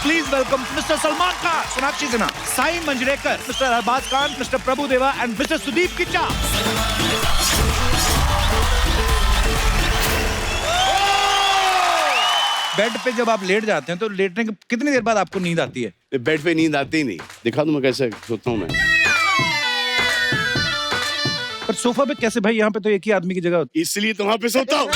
Please welcome Mr. Salman Khan, Sonakshi Sinha, Sai Manjrekar, Mr. Arbaz Khan, Mr. Prabhu Deva and Mr. Sudeep Kicha. Bed पे जब आप late जाते हैं तो लेटने के कितनी देर बाद आपको नींद आती है? बेड पे नींद आती ही नहीं। दिखा दूं मैं कैसे सोता हूँ मैं। पर सोफा पे कैसे भाई? यहाँ पे तो एक ही आदमी की जगह होती है। इसलिए तो वहां पे सोता हूँ।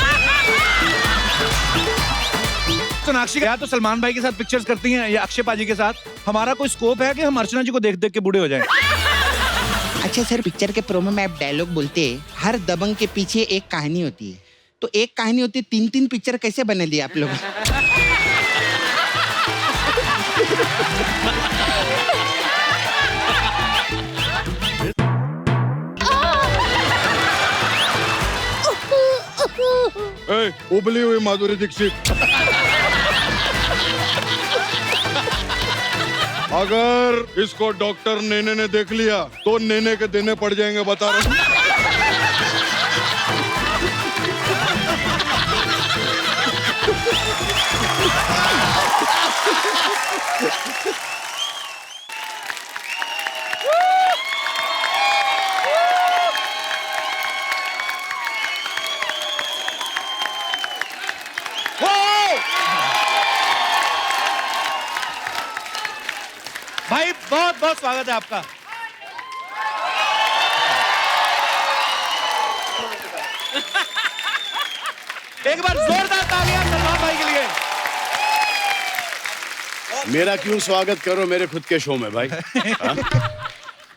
सोनाक्षी या तो सलमान भाई के साथ पिक्चर्स करती हैं या अक्षय पाजी के साथ। हमारा कोई स्कोप है कि हम अर्चना जी को देख देख के बूढ़े हो जाएं? अच्छा सर, पिक्चर के प्रोमो में आप डायलॉग बोलते हैं हर दबंग के पीछे एक कहानी होती है, तो एक कहानी होती है, 3-3 पिक्चर कैसे बना दिए आप लोग? उबली हुई माधुरी दीक्षित। अगर इसको डॉक्टर नेने ने देख लिया तो नेने के देने पड़ जाएंगे, बता रहा हूं। भाई बहुत बहुत स्वागत है आपका। एक बार जोरदार तालियां सलमान भाई के लिए। मेरा क्यों स्वागत करो मेरे खुद के शो में भाई। हाँ?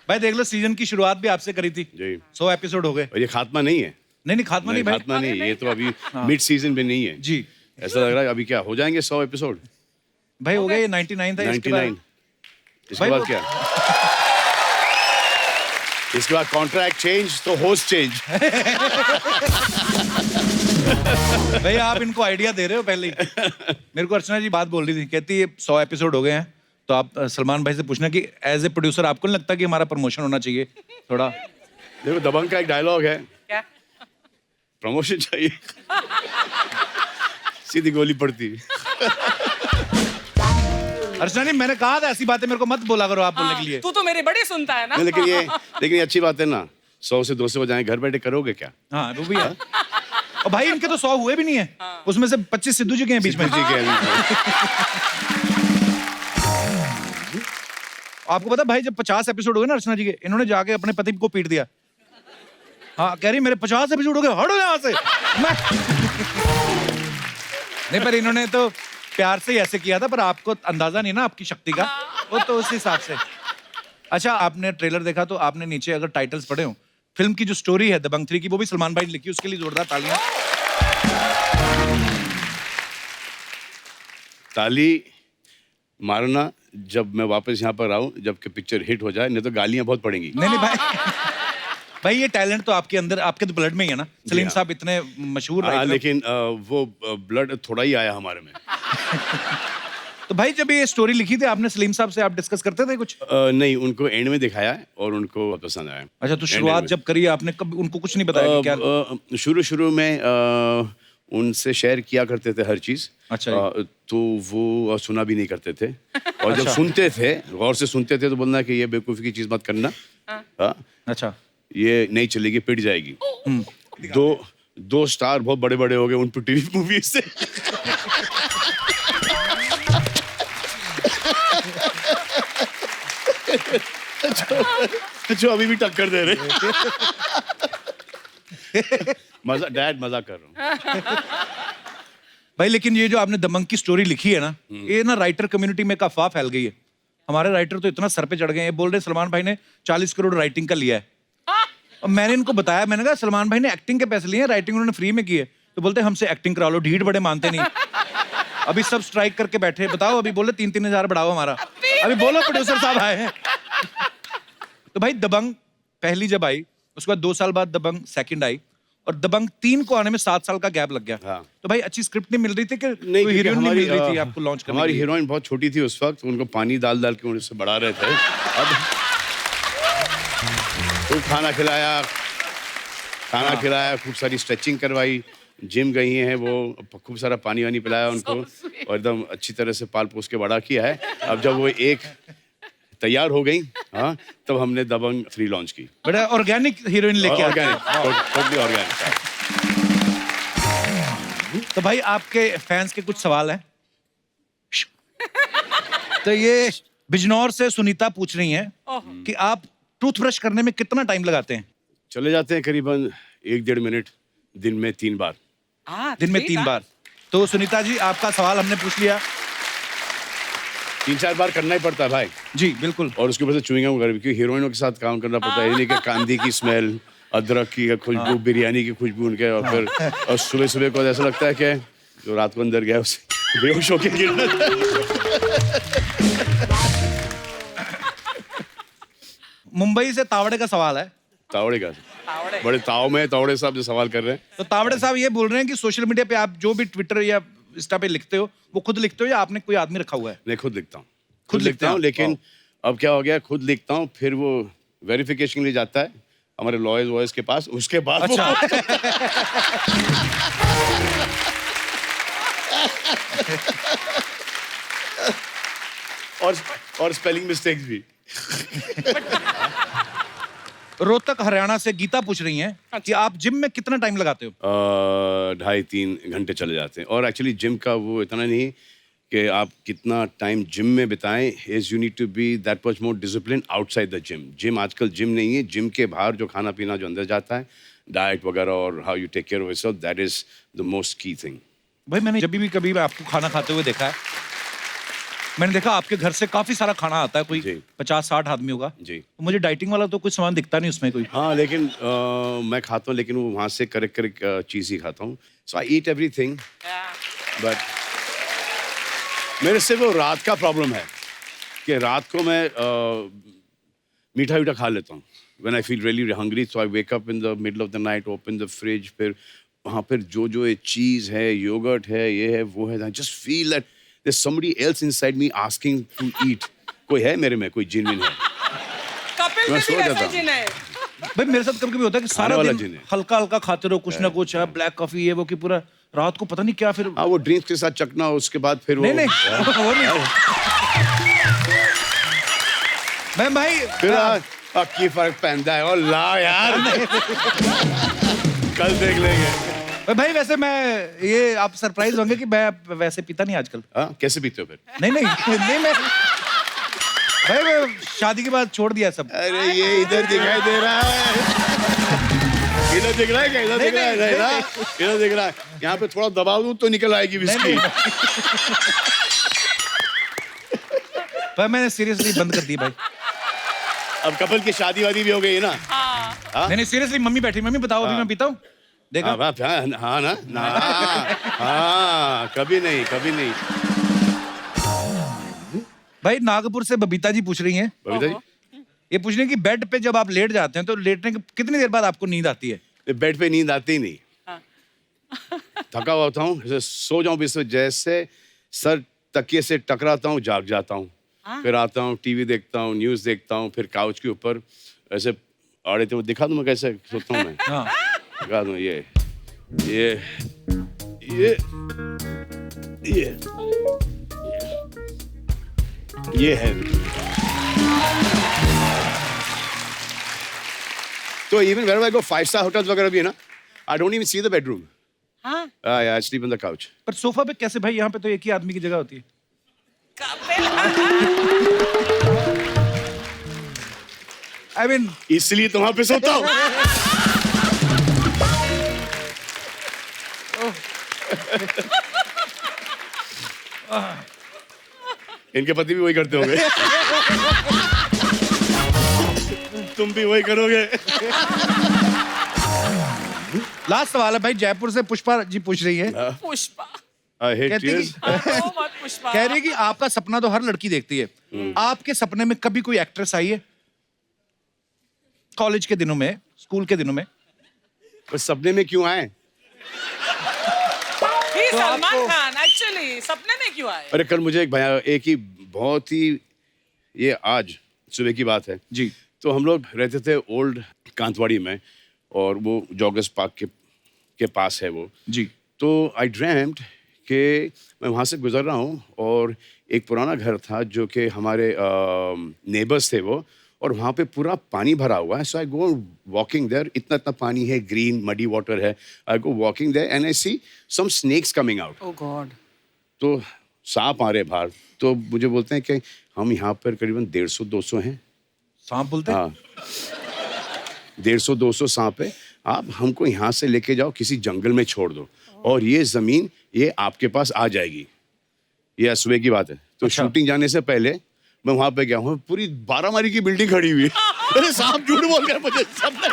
भाई देख लो, सीजन की शुरुआत भी आपसे करी थी जी। 100 एपिसोड हो गए। और ये खात्मा नहीं है। नहीं खात्मा नहीं भाई, खात्मा नहीं, ये तो अभी मिड सीजन में नहीं है जी। ऐसा लग रहा है अभी क्या हो जाएंगे 100 एपिसोड। भाई हो गया, ये 99 था। 99। इसके भाई बाद क्या? इसके बाद कॉन्ट्रैक्ट चेंज तो होस्ट चेंज। भाई आप इनको आइडिया दे रहे हो पहले ही। मेरे को अर्चना जी बात बोल रही थी, कहती है 100 एपिसोड हो गए हैं, तो आप सलमान भाई से पूछना कि एज ए प्रोड्यूसर आपको नहीं लगता कि हमारा प्रमोशन होना चाहिए थोड़ा? देखो दबंग का एक डायलॉग है, क्या? प्रमोशन चाहिए। सीधी गोली पड़ती। अर्चना जी मैंने कहा था ऐसी बातें मेरे को मत बोला करो आप बोलने के लिए। तू तो मेरी बड़ी सुनता है ना। नहीं, लेकिन ये अच्छी बात है ना, 100 से 200 बजाएं घर बैठे करोगे क्या? हाँ वो भी है। और भाई इनके तो 100 हुए भी नहीं है। उसमें से 25 सिद्धू जी के हैं बीच में। आपको पता भाई जब 50 एपिसोड हो गए ना अर्चना जी के, इन्होंने जाके अपने पति को पीट दिया। हाँ कह रही मेरे 50 एपिसोड हो गए, हटो यहाँ से। नहीं पर इन्होंने तो प्यार से ही ऐसे किया था, पर आपको अंदाजा नहीं ना आपकी शक्ति का, वो तो उस हिसाब से। अच्छा आपने ट्रेलर देखा तो आपने नीचे अगर टाइटल्स पढ़े हो, फिल्म की जो स्टोरी है दबंग 3 की वो भी सलमान भाई ने लिखी, उसके लिए जोरदार तालियां। ताली मारना जब मैं वापस यहाँ पर आऊँ, जबकि पिक्चर हिट हो जाए, नहीं तो गालियां बहुत पड़ेंगी। नहीं भाई भाई ये टैलेंट तो आपके अंदर, आपके तो ब्लड में ही है ना। सलीम साहब इतने मशहूर राइटर। लेकिन वो ब्लड थोड़ा ही आया हमारे में। तो भाई जब ये स्टोरी लिखी थी आपने सलीम साहब से आप डिस्कस करते थे कुछ? नहीं, उनको एंड में दिखाया है और उनको बहुत पसंद आया। अच्छा तो शुरुआत जब करी आपने, कब उनको कुछ नहीं बताया कि क्या? शुरू में उनसे शेयर किया करते थे हर चीज। अच्छा तो वो सुना भी नहीं करते थे। और जब सुनते थे, गौर से सुनते थे, तो बोलना कि ये बेवकूफ़ी की चीज मत करना। हाँ अच्छा ये नहीं चलेगी, पिट जाएगी। दो स्टार बहुत बड़े बड़े हो गए उन पर टीवी मूवी से। जो अभी भी टक्कर दे रहे। मजाक कर रहा हूँ भाई। लेकिन ये जो आपने दबंग की स्टोरी लिखी है ना, ये ना राइटर कम्युनिटी में एक अफवाह फैल गई है। हमारे राइटर तो इतना सर पे चढ़ गए हैं, बोल रहे सलमान भाई ने 40 करोड़ राइटिंग का लिया है। और मैंने इनको बताया, मैंने कहा सलमान भाई ने एक्टिंग के पैसे लिए हैं, राइटिंग उन्होंने फ्री में की है। तो बोलते हमसे एक्टिंग करा लो, ढीठ बड़े मानते नहीं। अभी सब स्ट्राइक करके बैठे, बताओ अभी बोले 3-3 हजार बढ़ाओ हमारा। अभी बोलो प्रोड्यूसर साहब आए हैं। तो भाई दबंग पहली जब आई, उसके बाद 2 साल बाद दबंग सेकंड आई, और दबंग 3 को आने में 7 साल का गैप लग गया। हाँ। तो भाई अच्छी स्क्रिप्ट नहीं मिल रही थी कि नहीं, कोई हीरोइन नहीं मिल रही थी हमारी आपको लॉन्च करने हमारी के लिए? हीरोइन बहुत छोटी थी उस वक्त, उनको पानी डाल के उनसे बढ़ा रहे थे। अब तो खाना खिलाया, खूब सारी स्ट्रेचिंग करवाई, जिम गई हैं, वो खूब सारा पानी वानी पिलाया उनको और एकदम अच्छी तरह से पाल पोस के बड़ा किया है। अब जब वो एक तैयार हो गई, हाँ, तब हमने दबंग 3 लॉन्च की। बड़ा ऑर्गेनिक हीरोइन लेके आते हैं। Totally organic. तो भाई आपके फैंस के कुछ सवाल हैं। तो ये बिजनौर से सुनीता पूछ रही हैं कि आप टूथब्रश करने में कितना टाइम लगाते हैं? चले जाते हैं करीबन 1-1.5 मिनट, दिन में 3 बार। दिन में 3 बार। तो सुनीता जी आपका सवाल हमने पूछ लिया। 3-4 बार करना ही पड़ता है भाई। जी बिल्कुल। और उसके ऊपर से चुइंगम वगैरह भी, क्योंकि हीरोइनों के साथ काम करना पड़ता है। यानी कि कांदी की स्मेल, अदरक की खुशबू, बिरयानी की खुशबू उनके, और फिर और सुबह सुबह को ऐसा लगता है कि जो रात को अंदर गया उसे बेहोश होके गिरना था। मुंबई से तावड़े का सवाल है। तावड़े का बड़े ताव में तावड़े साहब जो सवाल कर रहे हैं। तो तावड़े साहब ये बोल रहे हैं कि सोशल मीडिया पे आप जो भी ट्विटर या इंस्टा पे लिखते हो वो खुद लिखते हो या आपने कोई आदमी रखा हुआ है? मैं खुद लिखता हूँ। खुद लिखते लिखता हूँ, हैं? लेकिन अब क्या हो गया, खुद लिखता हूँ, फिर वो वेरिफिकेशन के लिए जाता है हमारे लॉयर्स वॉयर्स के पास, उसके बाद अच्छा। और स्पेलिंग मिस्टेक्स भी। रोहतक हरियाणा से गीता पूछ रही हैं कि आप जिम में कितना टाइम लगाते हो? 2.5-3 घंटे चले जाते हैं। और एक्चुअली जिम का वो इतना नहीं कि आप कितना टाइम जिम में बिताएं, is you need to be that much more discipline outside the gym. Gym आजकल जिम नहीं है, जिम के बाहर जो खाना पीना जो अंदर जाता है, डाइट वगैरह और how you take care of yourself, that is the most key thing. भाई मैंने जब भी कभी आपको खाना खाते हुए देखा है, मैंने देखा आपके घर से काफी सारा खाना आता है, कोई जी। 50-60 आदमी होगा जी। तो मुझे डाइटिंग वाला तो कुछ सामान दिखता नहीं उसमें कोई। हाँ, लेकिन मैं खाता हूँ, लेकिन वो वहाँ से करेक्ट चीज़ ही खाता हूँ। सो आई ईट एवरीथिंग, बट मेरे से वो रात का प्रॉब्लम है कि रात को मैं मीठा वीठा खा लेता हूँ। When I feel really hungry, so I wake up in the middle of the night, open the fridge, फिर वहाँ पर जो ये चीज़ है, योगर्ट है, ये है, वो है, I just feel that there's somebody else inside me asking to eat. कोई है मेरे में, कोई जिन है। कपिल मैं में सो भी जाता वैसा हूँ। जिन है। भाई मेरे साथ कभी कभी होता है कि सारा वाला दिन जिन है। हल्का हल्का खाते रहो कुछ ना कुछ, ब्लैक कॉफी ये वो, कि पूरा रात को पता नहीं क्या फिर। हाँ, वो ड्रिंक्स के साथ चखना, उसके बाद फिर वो नहीं वो नहीं। मैं भाई फिर की फर्क पहनता है। और ला यार, कल देख लेंगे। भाई वैसे मैं ये आप सरप्राइज होंगे कि मैं वैसे पीता नहीं आजकल। हाँ, कैसे पीते हो फिर? नहीं मैं भाई मैं शादी के बाद छोड़ दिया सब। अरे ये इधर दिखाई दे रहा है, इधर दिख रहा है क्या? इधर दिख रहा है, नहीं ना? इधर दिख रहा है। यहाँ पे थोड़ा दबाव दूं तो निकल आएगी विस्की। भाई मैंने सीरियसली बंद कर दी भाई। अब कपिल की शादी वादी भी हो गई है ना? नहीं सीरियसली, मम्मी बैठी, मम्मी बताओ अभी मैं पीता हूँ, देखा? हाँ ना, हाँ, कभी नहीं। भाई नागपुर से बबीता जी पूछ रही हैं, बबीता जी, ये पूछ रही हैं कि बेड पे जब आप लेट जाते हैं तो लेटने के कितनी देर बाद आपको नींद आती है? बेड पे नींद आती ही नहीं। थका हुआ होता हूँ, जैसे सो जाऊं बिस्तर, जैसे सर तकिए से टकराता हूँ, जाग जाता हूँ। फिर आता हूँ, टीवी देखता हूँ, न्यूज़ देखता हूँ, फिर काउच के ऊपर ऐसे आड़े थे, वो दिखा दूँ मैं कैसे सोता हूँ मैं। हाँ। दिखा दूँ, ये है। तो even wherever I go, 5-star hotels वगैरह भी है ना, I don't even see the bedroom. हाँ? I sleep on the couch. पर सोफा पे कैसे भाई? यहाँ पे तो एक ही आदमी की जगह होती है। कपिल, I mean, इसलिए तो वहां पे सोता हूँ। इनके पति भी वही करते होंगे। तुम भी वही करोगे। लास्ट सवाल है भाई, जयपुर से पुष्पा जी पूछ रही है, पुष्पा। I hate कहती tears. ओ मत पुष्पा। कह रही है कि आपका सपना तो हर लड़की देखती है, आपके सपने में कभी कोई एक्ट्रेस आई है? कॉलेज के दिनों में, स्कूल के दिनों में? बस सपने में क्यों आए? ही तो सलमान आपको- खान एक्चुअली सपने में क्यों आए? अरे कल मुझे एक ही बहुत ही, ये आज सुबह की बात है जी। तो हम लोग रहते थे ओल्ड कांतवाड़ी में, और वो जॉगर्स पार्क के पास है वो। जी। तो आई ड्रीम्ड कि मैं वहाँ से गुजर रहा हूँ और एक पुराना घर था जो कि हमारे नेबर्स थे वो, और वहाँ पे पूरा पानी भरा हुआ है। सो आई गो वॉकिंग देयर, इतना इतना पानी है, ग्रीन मडी वाटर है। I go walking there and I see some snakes coming out. Oh God. तो सांप आ रहे बाहर, तो मुझे बोलते हैं कि हम यहाँ पर करीबन 150-200 हैं। सांप बोलते हैं? हाँ, 150-200 सांप है, आप हमको यहाँ से लेके जाओ, किसी जंगल में छोड़ दो और ये जमीन ये आपके पास आ जाएगी। ये सुबह की बात है। तो अच्छा। शूटिंग जाने से पहले मैं वहां पे गया हूँ, पूरी 12 मारी की बिल्डिंग खड़ी हुई है। अरे सांप झूठ बोल गया मुझे सबने।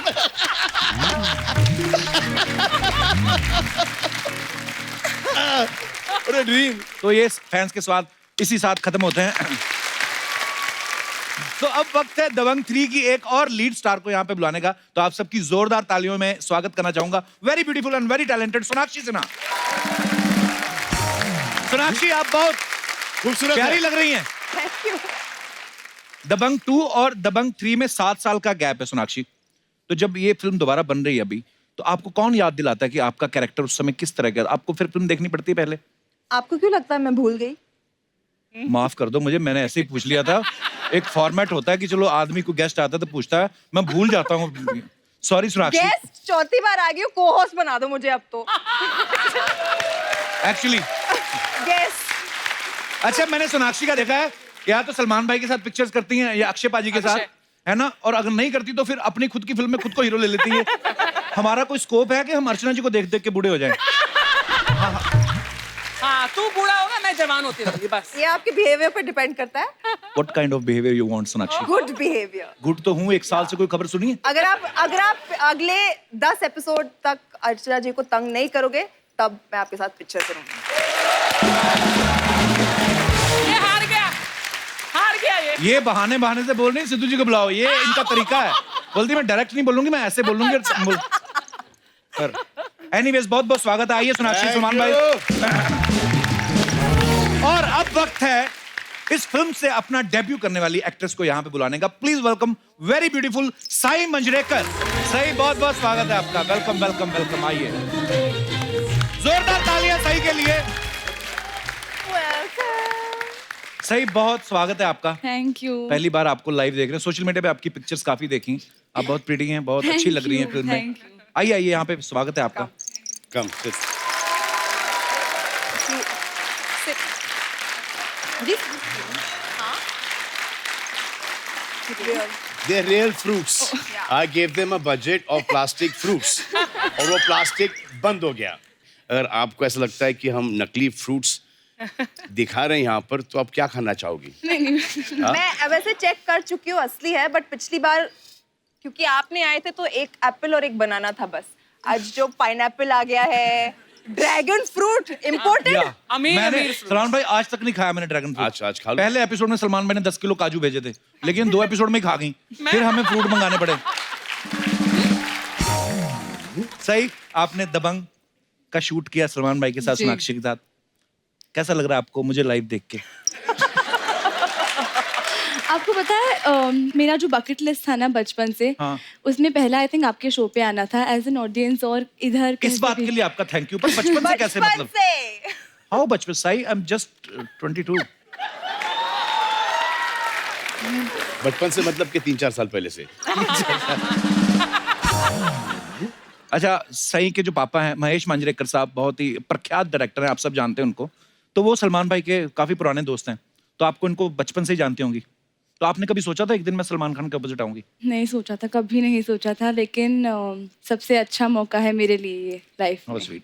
अरे ड्रीम। तो ये फैंस के स्वाद इसी साथ खत्म होते हैं। तो अब वक्त है दबंग 3 की एक और लीड स्टार को यहाँ पे बुलाने का। तो आप सबकी जोरदार तालियों में स्वागत करना चाहूंगा very beautiful and very talented Sonakshi Sinha. Sonakshi, आप बहुत खूबसूरत प्यारी लग रही हैं। दबंग 2 और दबंग 3 में 7 साल का गैप है सोनाक्षी। तो जब ये फिल्म दोबारा बन रही है अभी, तो आपको कौन याद दिलाता है कि आपका कैरेक्टर उस समय किस तरह का? आपको फिर फिल्म देखनी पड़ती है पहले? आपको क्यों लगता है मैं भूल गई? माफ कर दो मुझे, मैंने ऐसे ही पूछ लिया था। एक फॉर्मेट होता है कि चलो आदमी को गेस्ट आता है तो पूछता है, मैं भूल जाता हूँ। सॉरी सोनाक्षी। गेस्ट चौथी बार आ गई हो, को होस्ट बना दो मुझे अब तो। Actually guest. अच्छा, मैंने सोनाक्षी का देखा है या तो सलमान भाई के साथ पिक्चर्स करती हैं या अक्षय पाजी के साथ, है ना? और अगर नहीं करती तो फिर अपनी खुद की फिल्म में खुद को हीरो ले लेती है। हमारा कोई स्कोप है कि हम अर्चना जी को देख देख के बूढ़े हो जाएं? हाँ, तू बूढ़ा होगा, मैं जवान होती रहूंगी बस। ये आपके बिहेवियर पर डिपेंड करता है। What kind of behavior you want, Sonakshi? Good behaviour. Good तो हूँ, 1 साल से कोई खबर सुनी है? अगर आप अगले 10 एपिसोड तक अर्चना जी को तंग नहीं करोगे, तब मैं आपके साथ पिक्चर करूंगी। ये हार गया ये। बहाने से बोल रही है, सिद्धू जी को बुलाओ, ये इनका तरीका है। बोलती मैं डायरेक्ट नहीं बोलूंगी, मैं ऐसे बोलूंगी। पर एनीवेज, बहुत बहुत स्वागत है। आइए सोनाक्षी, सलमान भाई। और अब वक्त है इस फिल्म से अपना डेब्यू करने वाली एक्ट्रेस को यहाँ पे बुलाने का। Please welcome very beautiful Sai Manjrekar. Sai, बहुत बहुत स्वागत है आपका। Welcome welcome welcome. आइए, जोरदार तालियां साई के लिए। साई, बहुत स्वागत है आपका। Thank you. पहली बार आपको लाइव देख रहे हैं। सोशल मीडिया पे आपकी पिक्चर्स काफी देखी, आप बहुत प्रिटी हैं, बहुत अच्छी लग रही हैं फिल्म में। आइए आइए, यहाँ पे स्वागत है आपका। Come sit. They're real fruits. I gave them a budget of plastic fruits. और वो प्लास्टिक बंद हो गया। अगर आपको ऐसा लगता है कि हम नकली फ्रूट्स दिखा रहे हैं यहाँ पर, तो आप क्या खाना चाहोगी? मैं वैसे चेक कर चुकी हूँ, असली है, बट पिछली बार क्योंकि आप नहीं आए थे तो एक एप्पल और एक बनाना था बस। आज जो पाइनएप्पल आ गया है, ड्रैगन फ्रूट इम्पोर्टेड। मैंने सलमान भाई आज तक नहीं खाया मैंने ड्रैगन फ्रूट। आज खा लो। पहले एपिसोड में सलमान भाई ने 10 किलो काजू भेजे थे, लेकिन 2 एपिसोड में ही खा गई। फिर हमें फ्रूट मंगाने पड़े। सही, आपने दबंग का शूट किया सलमान भाई के साथ, सोनाक्षी के साथ। कैसा लग रहा है आपको मुझे लाइव देख के? आपको पता है मेरा जो बकेट लिस्ट था ना बचपन से, हाँ। उसमें पहला आई थिंक आपके शो पे आना था एज एन ऑडियंस। और इधर इस बात के लिए आपका थैंक यू। पर बचपन से कैसे? बचपन मतलब से। हाउ बचपन? Sai, I am just 22। बचपन से मतलब कि 3-4 साल पहले से। अच्छा, सई के जो पापा हैं महेश मांजरेकर साहब, बहुत ही प्रख्यात डायरेक्टर हैं, आप सब जानते हैं उनको। तो वो सलमान भाई के काफी पुराने दोस्त हैं, तो आपको इनको बचपन से ही जानती होंगी। तो आपने कभी सोचा था एक दिन मैं सलमान खान के अपोजिट आऊंगी? नहीं सोचा था, कभी नहीं सोचा था, लेकिन सबसे अच्छा मौका है मेरे लिए ये लाइफ में। स्वीट।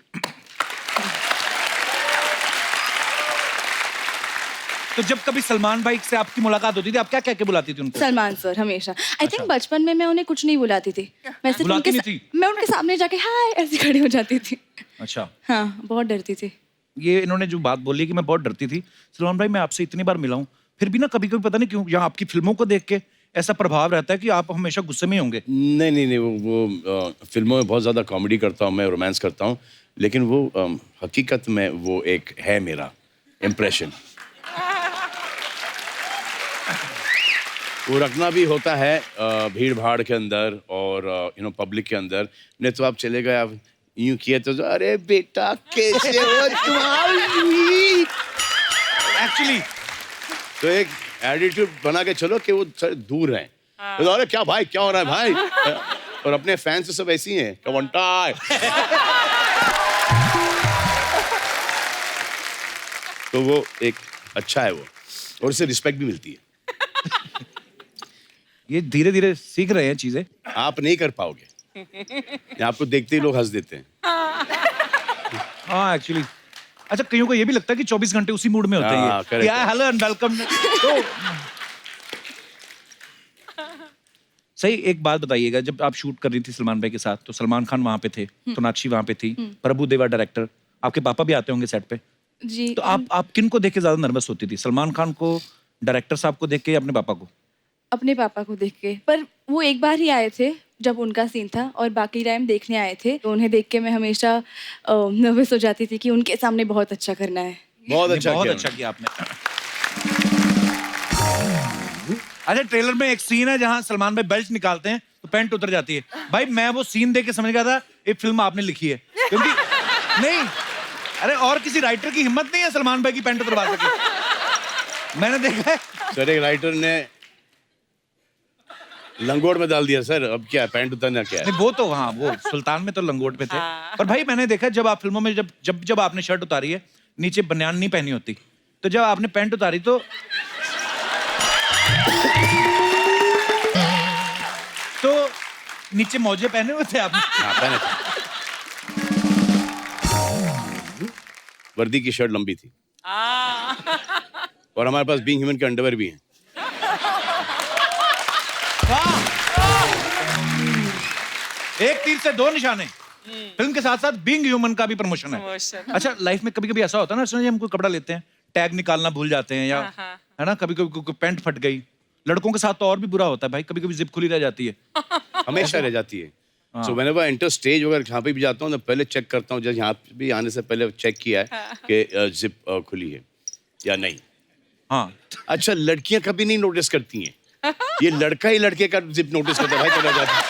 तो जब कभी सलमान भाई से आपकी मुलाकात होती थी, आप क्या कह के बुलाती थी उनको? सलमान सर हमेशा। आई थिंक बचपन में मैं उन्हें कुछ नहीं बुलाती थी, मैं सिर्फ बुलाती नहीं थी? मैं उनके सामने जाके हाय ऐसे खड़ी हो जाती थी। अच्छा। हाँ, बहुत डरती थी। ये इन्होंने जो बात बोली कि मैं बहुत डरती थी, सलमान भाई मैं आपसे इतनी बार मिला हूं, फिर भी ना कभी कभी पता नहीं क्यों यहाँ आपकी फिल्मों को देख के ऐसा प्रभाव रहता है कि आप हमेशा गुस्से में ही होंगे। नहीं, वो फिल्मों में बहुत ज़्यादा कॉमेडी करता हूँ मैं, रोमांस करता हूँ, लेकिन वो हकीकत में वो एक है मेरा इम्प्रेशन। वो रखना भी होता है भीड़ भाड़ के अंदर और पब्लिक के अंदर। नहीं तो आप चले गए, आप यूं किया तो अरे बेटा कैसे हो तुम? एक्चुअली तो एक एटीट्यूड बना के चलो कि वो दूर रहें। तो अरे क्या भाई, क्या हो रहा है भाई? और अपने फैंस तो सब ऐसी हैं, कवंटा। तो वो एक अच्छा है वो, और उससे रिस्पेक्ट भी मिलती है। ये धीरे धीरे सीख रहे हैं चीजें। आप नहीं कर पाओगे, आपको देखते ही लोग हंस देते हैं। हाँ एक्चुअली, अच्छा कईयों को ये भी लगता है कि 24 घंटे उसी मूड में होते हाँ, हैं। correct, क्या हेलो एंड वेलकम। तो सही, एक बात बताइएगा, जब आप शूट कर रही थी सलमान भाई के साथ, तो सलमान खान वहां पे थे, सोनाक्षी वहां पे थी, प्रभु देवा डायरेक्टर, आपके पापा भी आते होंगे सेट पे। जी। तो आप किन को देख के ज्यादा नर्वस होती थी, सलमान खान को, डायरेक्टर साहब को देख के, या अपने पापा को? अपने पापा को देख के, पर वो एक बार ही आए थे जब उनका सीन था, और बाकी टाइम देखने आए थे। तो उन्हें देख के मैं हमेशा नर्वस हो जाती थी कि उनके सामने बहुत अच्छा करना है। बहुत अच्छा बहुत किया अच्छा किया आपने। अच्छा, ट्रेलर में एक सीन है जहां सलमान भाई बेल्ट निकालते हैं तो पैंट उतर जाती है। भाई मैं वो सीन देख के समझ गया था ये फिल्म आपने लिखी है, क्योंकि नहीं, अरे और किसी राइटर की हिम्मत नहीं है सलमान भाई की पैंट उतरवा सके। मैंने देखा है सर, एक राइटर ने लंगोट में डाल दिया सर, अब क्या पैंट उतरना क्या है? नहीं, वो तो हाँ, वो सुल्तान में तो लंगोट पे थे। पर भाई मैंने देखा जब आप फिल्मों में जब आपने शर्ट उतारी है, नीचे बनियान नहीं पहनी होती, तो जब आपने पैंट उतारी तो नीचे मौजे पहने हुए थे आपने? हाँ, पहने थे। वर्दी की शर्ट लंबी थी, और हमारे पास बीइंग ह्यूमन के अंडरवेयर भी हैं। एक तीर से दो निशाने। फिल्म के साथ साथ बीइंग ह्यूमन का भी प्रमोशन है। अच्छा, लाइफ में कभी कभी ऐसा होता है ना, सुनिए, हम कोई कपड़ा लेते हैं, टैग निकालना भूल जाते हैं, या है ना, कभी कभी पैंट फट गई। लड़कों के साथ तो और भी बुरा होता है भाई, कभी कभी जिप खुली रह जाती है। हमेशा रह जाती है। So whenever I enter stage, अगर जहाँ पे भी जाता हूँ तो पहले चेक करता हूँ, जैसे यहाँ भी आने से पहले चेक किया है कि जिप खुली है या नहीं। हाँ, अच्छा, लड़कियां कभी नहीं नोटिस करती हैं, ये लड़का ही लड़के का जिप नोटिस करता है भाई, चला जाता है।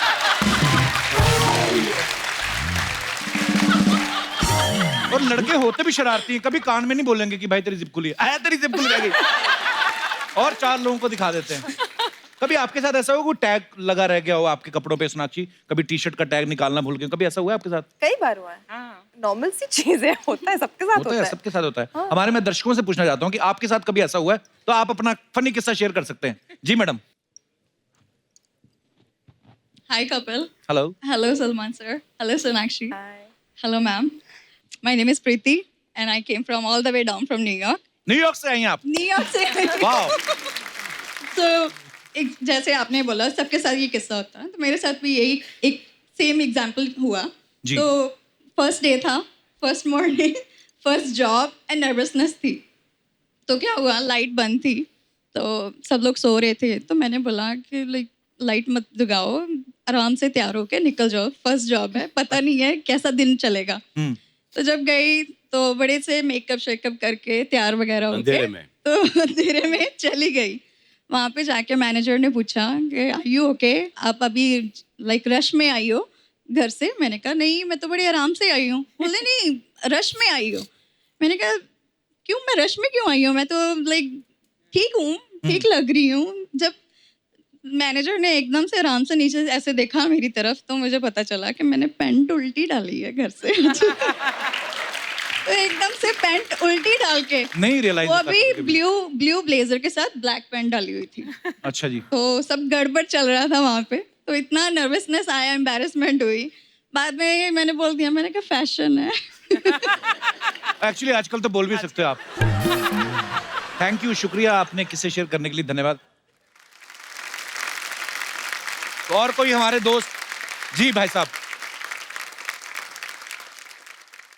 और लड़के होते भी शरारती हैं, कभी कान में नहीं बोलेंगे कि भाई तेरी जिप खुली है, आया तेरी जिप खुली रह गई, और 4 लोगों को दिखा देते हैं। कभी आपके साथ ऐसा हुआ कोई टैग लगा रह गया हो आपके कपड़ों पे, सोनाक्षी, कभी टी-शर्ट का टैग निकालना भूल गए, कभी ऐसा हुआ है आपके साथ? कई बार हुआ है, नॉर्मल सी चीज है, होता है, सबके साथ होता है। सबके साथ होता है। हमारे, मैं दर्शकों से पूछना चाहता हूँ कि आपके साथ कभी ऐसा हुआ है, तो आप अपना फनी किस्सा शेयर कर सकते हैं। जी madam. Hi, Kapil. Hello. Hello, Salman sir. Hello, Sonakshi. Hi. Hello, ma'am. My name is Preeti, and I came from all the way down from New York. New York से आई हैं आप? New York से। Wow. So, जैसे आपने बोला सबके साथ ये किस्सा होता है, तो मेरे साथ भी यही एक सेम एग्जाम्पल हुआ। जी। तो फर्स्ट डे था, first morning, first job, and nervousness थी। तो क्या हुआ, लाइट बंद थी, तो सब लोग सो रहे थे, तो मैंने बोला कि लाइट मत जगाओ, आराम से तैयार होके निकल जाओ, फर्स्ट जॉब है, पता नहीं है कैसा दिन चलेगा। तो जब गई तो बड़े से मेकअप शेकअप करके तैयार वगैरह होके अंधेरे में। तो अंधेरे में चली गई। वहाँ पे जाके मैनेजर ने पूछा कि आर यू ओके, आप अभी लाइक रश में आई हो घर से? मैंने कहा नहीं, मैं तो बड़ी आराम से आई हूँ। बोले नहीं, रश में आई हो। मैंने कहा क्यों, मैं रश में क्यों आई हूँ, मैं तो लाइक ठीक हूँ, ठीक लग रही हूँ। जब मैनेजर ने एकदम से आराम से नीचे ऐसे देखा मेरी तरफ, तो मुझे पता चला कि मैंने पैंट उल्टी डाली है घर से। तो एकदम से पैंट उल्टी डाल के, नहीं रियलाइज वो अभी ब्लू ब्लेजर के साथ ब्लैक पैंट डाली हुई थी। अच्छा जी। तो सब गड़बड़ चल रहा था वहाँ पे, तो इतना नर्वसनेस आया, एम्बैरेसमेंट हुई। बाद में मैंने बोल दिया, मैंने कहा फैशन है। एक्चुअली आजकल तो बोल भी सकते हो आप। थैंक यू, शुक्रिया आपने किस्से शेयर करने के लिए, धन्यवाद। तो और कोई हमारे दोस्त? जी भाई साहब।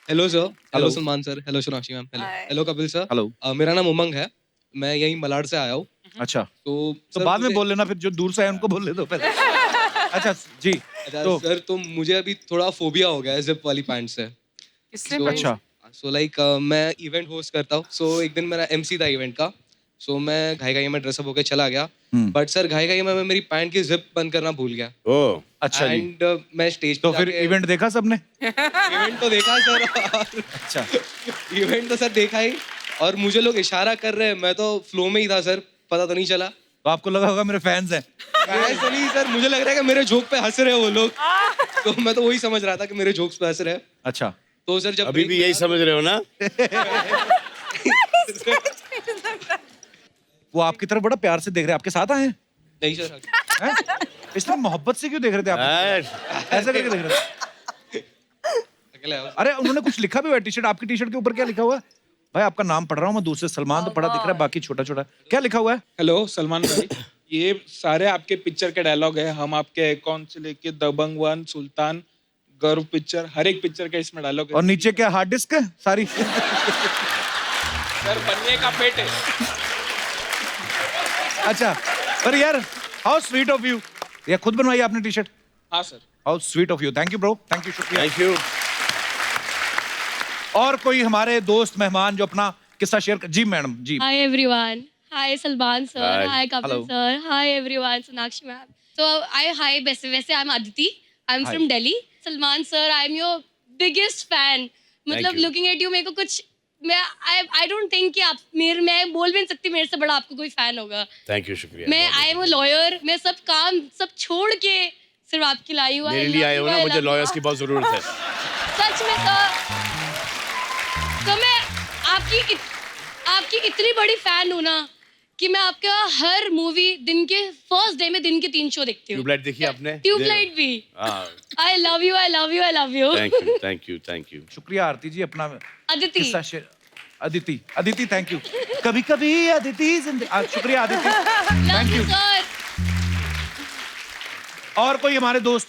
Hello sir. Hello. Hello Salman sir. Hello Sonakshi ma'am. Hello. Hi. Hello Kapil sir. Hello. मेरा नाम उमंग है, मैं यहीं मलाड से आया हूँ। अच्छा, तो तो सर बाद में मुझे- बोल लेना, फिर जो दूर से आए उनको बोल ले दो पहले। अच्छा जी। अच्छा तो सर, तो मुझे अभी थोड़ा फोबिया हो गया है जिप वाली पैंट से। किससे So- भाई? अच्छा। सो लाइक मैं इवेंट होस्ट करता हूँ। सो एक दिन मेरा MC था इवेंट का, सो मैं घाई में ड्रेसअप होकर चला गया बट सर घाई में मैं मेरी पैंट की जिप बंद करना भूल गया ओह अच्छा जी एंड मैं स्टेज तो फिर इवेंट देखा सबने इवेंट तो देखा सर अच्छा इवेंट तो सर देखा ही और मुझे लोग इशारा कर रहे हैं मैं तो फ्लो में ही था सर पता तो नहीं चला तो आपको लगा होगा मेरे फैंस हैं ऐसा नहीं सर मुझे लग रहा है कि मेरे जोक पे हंस रहे हैं वो लोग तो मैं तो वही समझ रहा था कि मेरे जोक्स पे हंस रहे हैं अच्छा तो सर जब अभी भी यही समझ रहे हो ना? वो आपकी तरफ बड़ा प्यार से देख रहे हैं आपके साथ आए हैं नहीं सर हैं? इसलिए मोहब्बत से क्यों देख रहे थे आप यार, ऐसे करके देख रहे थे अकेले आया हूँ। अरे उन्होंने कुछ लिखा भी हुआ है टी शर्ट आपकी टी शर्ट के ऊपर क्या लिखा हुआ है भाई आपका नाम पढ़ रहा हूँ मैं दूसरे सलमान तो बड़ा दिख रहा है बाकी छोटा छोटा क्या लिखा हुआ है हेलो सलमान भाई ये सारे आपके पिक्चर के डायलॉग है हम आपके अकाउंट से लेके दबंग 1 सुल्तान गर्व पिक्चर हर एक पिक्चर का इसमें डायलॉग है और नीचे क्या हार्ड डिस्क है सारी सर बनने का पेट है अच्छा पर यार हाउ स्वीट ऑफ यू ये खुद बनवाई आपने टी शर्ट हाँ sir how sweet of you thank you bro thank you शुक्रिया थैंक यू। और कोई हमारे दोस्त मेहमान जो अपना किस्सा शेयर कर जी मैडम जी Hi everyone. Hi Salman sir. Hi. Hi Kapil Hello. sir. Hi everyone. Sonakshi ma'am. So hi वैसे I'm Aditi. I'm Hi. from Delhi. Salman sir, I'm your biggest fan. मतलब you. looking at you मेरे को कुछ मैं I don't think कि आप मैं बोल भी नहीं सकती मेरे से बड़ा आपको कोई फैन होगा. थैंक यू शुक्रिया। मैं I am a lawyer. मैं सब काम सब छोड़ के सिर्फ आपके लाई हुआ मेरे लिए आए हो ना मुझे लॉयर्स की बहुत जरूरत है। सच में सर तो मैं आपकी इतनी बड़ी फैन हूँ ना कि मैं आपका हर मूवी दिन के फर्स्ट डे में दिन के 3 शो देखती हूँ ट्यूबलाइट देखी आपने? ट्यूबलाइट भी हाँ I love you I love you I love you thank you thank you thank you. शुक्रिया आरती जी अपना अदिति किस्सा share Aditi Aditi thank you कभी कभी अदिति शुक्रिया Aditi love thank you you sir और कोई हमारे दोस्त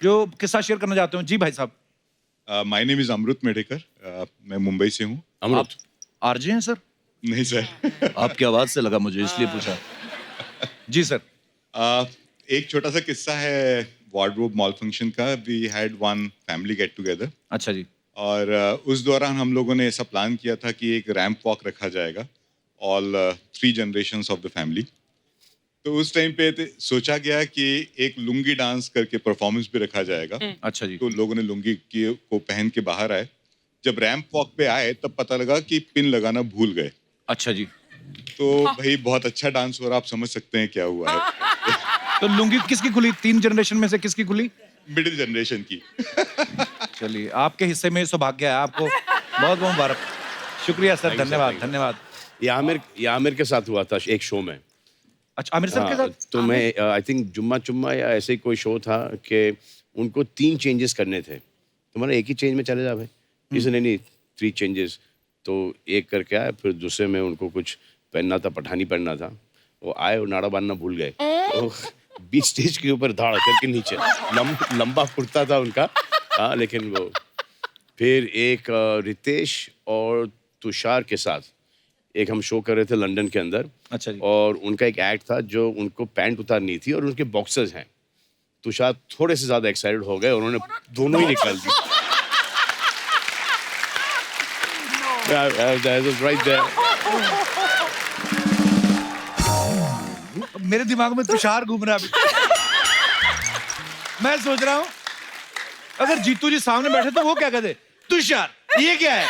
जो किस्सा शेयर करना चाहते हो जी भाई साहब माय नेम इज अमृत मेढेकर मैं मुंबई से हूँ अमृत आरजे हैं सर नहीं सर आपकी आवाज से लगा मुझे इसलिए पूछा जी सर एक छोटा सा किस्सा है वार्डरोब मॉल फंक्शन का we had one family get together अच्छा जी और उस दौरान हम लोगों ने ऐसा प्लान किया था कि एक रैंप वॉक रखा जाएगा all 3 generations of the family तो उस टाइम पे सोचा गया कि एक लुंगी डांस करके परफॉर्मेंस भी रखा जाएगा अच्छा जी तो लोगों ने लुंगी को पहन के बाहर आए जब रैंप वॉक पे आए तब पता लगा कि पिन लगाना भूल गए अच्छा जी तो भाई बहुत अच्छा डांस हो रहा आप समझ सकते हैं क्या हुआ है तो लुंगी किसकी खुली 3 जनरेशन में से किसकी खुली मिडिल जनरेशन की चलिए आपके हिस्से में सौभाग्य है आपको बहुत बहुत मुबारक शुक्रिया सर Thank you, sir, धन्यवाद thank you. धन्यवाद ये आमिर के साथ हुआ था एक शो में। अच्छा आमिर सर के हाँ, साथ तो मैं आई थिंक जुम्मा चुम्मा या ऐसे ही कोई शो था कि उनको 3 चेंजेस करने थे तो मैंने एक ही चेंज में चले जा भाई इसने नहीं 3 चेंजेस तो एक करके आया फिर दूसरे में उनको कुछ पहनना था पठानी पहनना था वो आए और नाड़ा बांधना भूल गए तो बीच स्टेज के ऊपर धाड़ करके नीचे लंबा कुर्ता था उनका हाँ लेकिन वो फिर एक रितेश और तुषार के साथ एक हम शो कर रहे थे लंदन के अंदर अच्छा जी और उनका एक एक्ट था जो उनको पैंट उतारनी थी और उनके बॉक्सर्स हैं तुषार थोड़े से ज्यादा एक्साइटेड हो गए उन्होंने दोनों ही निकाल दी right there. मेरे दिमाग में तुषार घूम रहा है अभी मैं सोच रहा हूँ अगर जीतू जी सामने बैठे तो वो क्या कहते तुषार ये क्या है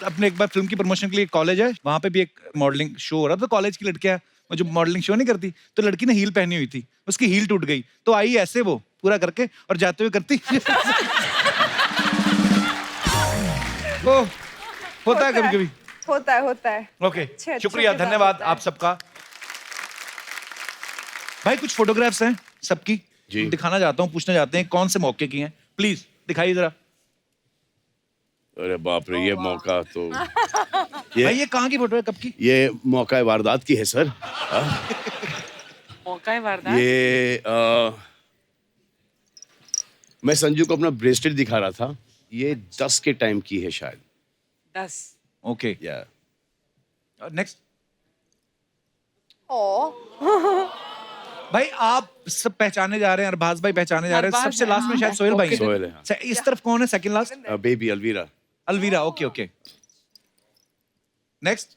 अपने एक बार फिल्म की प्रमोशन के लिए कॉलेज है वहां पे भी एक मॉडलिंग शो हो रहा था कॉलेज की लड़कियां वो जो मॉडलिंग शो नहीं करती तो लड़की ने हील पहनी हुई थी उसकी हील टूट गई तो आई ऐसे वो पूरा करके और जाते हुए करती ओ होता है कभी कभी होता है ओके शुक्रिया धन्यवाद आप सबका भाई कुछ फोटोग्राफ्स हैं सबकी जी। दिखाना चाहता हूँ पूछना चाहते हैं कौन से मौके की हैं प्लीज दिखाइए जरा अरे बाप रे ये मौका तो भाई ये कहाँ की फोटो है कब की ये मौका वारदात की है सर मौका है वारदात ये मैं संजू को अपना ब्रेसलेट दिखा रहा था ये 10 के टाइम की है शायद 10 ओके या नेक्स्ट भाई आप सब पहचाने जा रहे हैं अरबाज भाई पहचाने जा रहे हैं अरबाज सबसे है, लास्ट में शायद सोहेल भाई हैं। सोहेल है हाँ। इस तरफ कौन है second last baby Alvira Alvira okay okay next.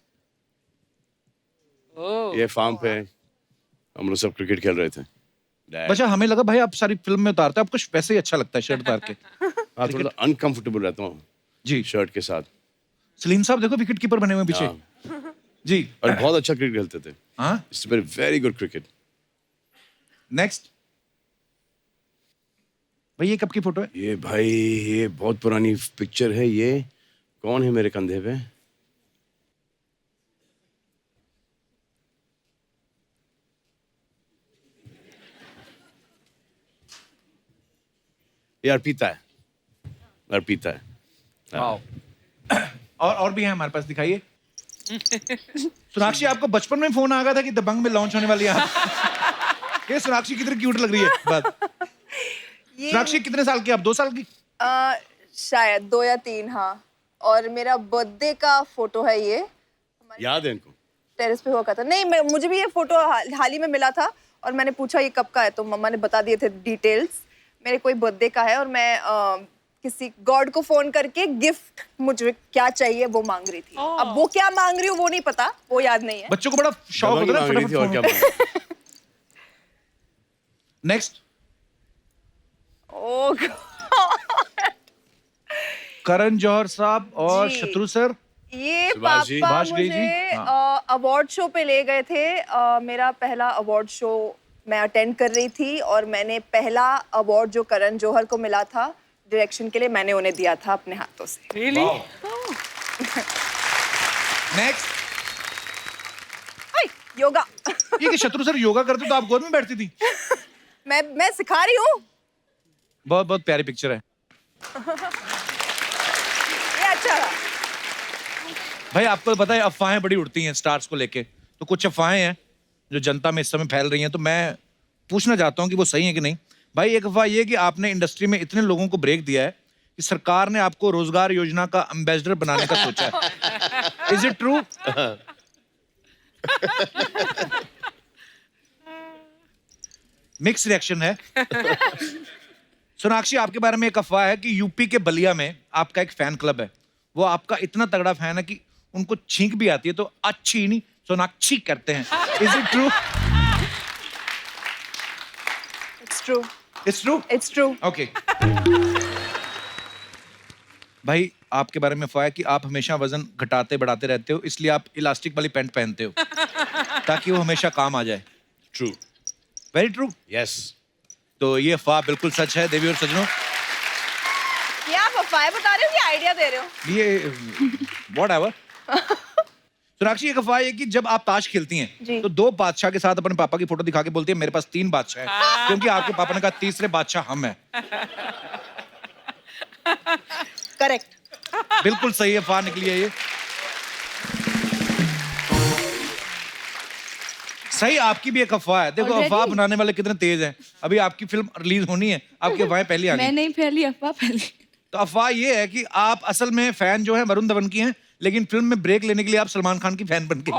ये फार्म पे हम लोग सब क्रिकेट खेल रहे थे। Dad- बच्चा हमें लगा भाई आप सारी फिल्म में उतारते हैं, आपको वैसे ही अच्छा लगता है शर्ट उतार के। हाँ, थोड़ा अनकंफर्टेबल रहता हूँ जी। शर्ट के साथ। सलीम साहब देखो विकेट कीपर बने हुए हैं पीछे। हाँ। जी। और बहुत अच्छा क्रिकेट खेलते थे। हाँ। It's very good cricket. Next. भाई ये कब की फोटो है? ये भाई ये बहुत पुरानी पिक्चर है। ये कौन है मेरे कंधे पे? ये अर्पिता है। अर्पिता है। और भी है हमारे पास, दिखाइए। सोनाक्षी आपको बचपन में फोन आ गया था कि दबंग में लॉन्च होने वाली है? ये सोनाक्षी कितनी क्यूट लग रही है। बात सोनाक्षी कितने साल की? आप 2 साल की? शायद 2 या 3। हाँ। और मेरा बर्थडे का फोटो है ये। याद है इनको? टेरेस पे हुआ करता नहीं, मुझे भी ये फोटो हाल ही में मिला था और मैंने पूछा ये कब का है, तो मम्मा ने बता दिए थे डिटेल्स। मेरे कोई बर्थडे का है और मैं किसी गॉड को फोन करके गिफ्ट मुझे क्या चाहिए वो मांग रही थी। अब वो क्या मांग रही हूँ वो नहीं पता, वो याद नहीं है। बच्चों को बड़ा शौक होता है ना फटाफट। नेक्स्ट। ओह करण जौहर साहब और जी। शत्रु सर। ये सुभाष जी। पापा सुभाष गई जी। मुझे अवार्ड शो पे ले गए थे। मेरा पहला अवार्ड शो मैं अटेंड कर रही थी और मैंने पहला अवार्ड जो करण जौहर को मिला था डायरेक्शन के लिए, मैंने उन्हें दिया था अपने हाथों से। Really? नेक्स्ट। योगा। ये कि शत्रु सर योगा करते तो आप गोद में बैठती थी? मैं सिखा रही हूँ। बहुत बहुत प्यारी पिक्चर है। ये अच्छा था। भाई आपको पता है अफवाहें बड़ी उड़ती हैं स्टार्स को लेके, तो कुछ अफवाहें हैं जो जनता में इस समय फैल रही हैं, तो मैं पूछना चाहता हूं कि वो सही है कि नहीं। भाई एक अफवाह ये कि आपने इंडस्ट्री में इतने लोगों को ब्रेक दिया है कि सरकार ने आपको रोजगार योजना का एम्बेसडर बनाने का सोचा है। Is it true? Mix reaction है। सोनाक्षी आपके बारे में एक अफवाह है कि यूपी के बलिया में आपका एक फैन क्लब है। वो आपका इतना तगड़ा फैन है कि उनको छींक भी आती है तो अच्छी नहीं सोनाक्षी करते हैं। Is it true? It's true. It's true? It's true. Okay. भाई आपके बारे में अफवाह है कि आप हमेशा वजन घटाते बढ़ाते रहते हो, इसलिए आप इलास्टिक वाली पैंट पहनते हो ताकि वो हमेशा काम आ जाए। ट्रू। Very true. यस। तो ये अफवाह बिल्कुल सच है देवी और सजनों। ये आप अफवाहें बता रहे हो कि आइडिया दे रहे हो? ये व्हाटएवर। सोनाक्षी एक अफवाह है कि जब आप ताश खेलती जी। हैं तो 2 बादशाह के साथ अपने पापा की फोटो दिखा के बोलती है मेरे पास 3 बादशाह हैं, क्योंकि आपके पापा ने कहा तीसरे बादशाह हम हैं। करेक्ट। बिल्कुल सही अफवाह निकली है ये। सही आपकी भी एक अफवाह है। देखो Already? अफवाह बनाने वाले कितने तेज हैं। अभी आपकी फिल्म रिलीज होनी है, आपकी अफवाहें पहले आ मैं गई। नहीं फैली अफवाह फैली। तो अफवाह ये है कि आप असल में फैन जो है वरुण धवन की हैं, लेकिन फिल्म में ब्रेक लेने के लिए आप सलमान खान की फैन बन गई।